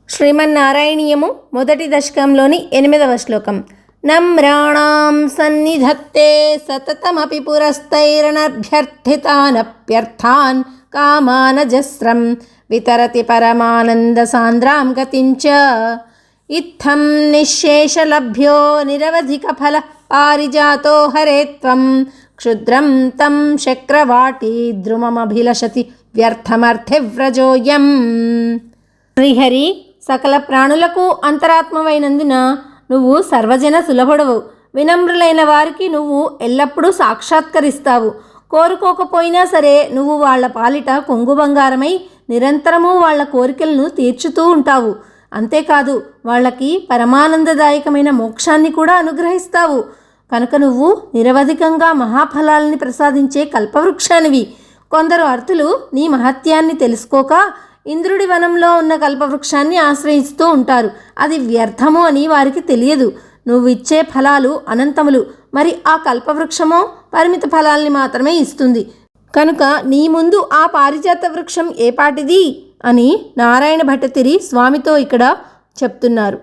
శ్రీమన్నారాయణీయము మొదటి దశకంలోని 8వ శ్లోకం. నమ్రాణాం సన్నిధత్తే సతతమపి పురస్తైరనభ్యర్థితానప్యర్థాన్ కామానజస్రం వితరతి పరమానంద సాంద్రాం గతిం చ. ఇత్థం నిశ్శేషలభ్యో నిరవధిక ఫల పారిజాతో హరేత్వం క్షుద్రం తం శక్రవాటీ ద్రుమమభిలషతి వ్యర్థమర్థవ్రజోయం. శ్రీహరి సకల ప్రాణులకు అంతరాత్మవైనందున నువ్వు సర్వజన సులభుడవు. వినమ్రులైన వారికి నువ్వు ఎల్లప్పుడూ సాక్షాత్కరిస్తావు. కోరుకోకపోయినా సరే నువ్వు వాళ్ల పాలిట కొంగు బంగారమై నిరంతరము వాళ్ల కోరికలను తీర్చుతూ ఉంటావు. అంతేకాదు వాళ్ళకి పరమానందదాయకమైన మోక్షాన్ని కూడా అనుగ్రహిస్తావు. కనుక నువ్వు నిరవధికంగా మహాఫలాల్ని ప్రసాదించే కల్పవృక్షానివి. కొందరు అర్థులు నీ మహత్యాన్ని తెలుసుకోక ఇంద్రుడి వనంలో ఉన్న కల్పవృక్షాన్ని ఆశ్రయిస్తూ ఉంటారు. అది వ్యర్థము అని వారికి తెలియదు. నువ్వు ఇచ్చే ఫలాలు అనంతములు. మరి ఆ కల్పవృక్షమో పరిమిత ఫలాల్ని మాత్రమే ఇస్తుంది. కనుక నీ ముందు ఆ పారిజాత వృక్షం ఏపాటిది అని నారాయణ భట్టతిరి స్వామితో ఇక్కడ చెప్తున్నారు.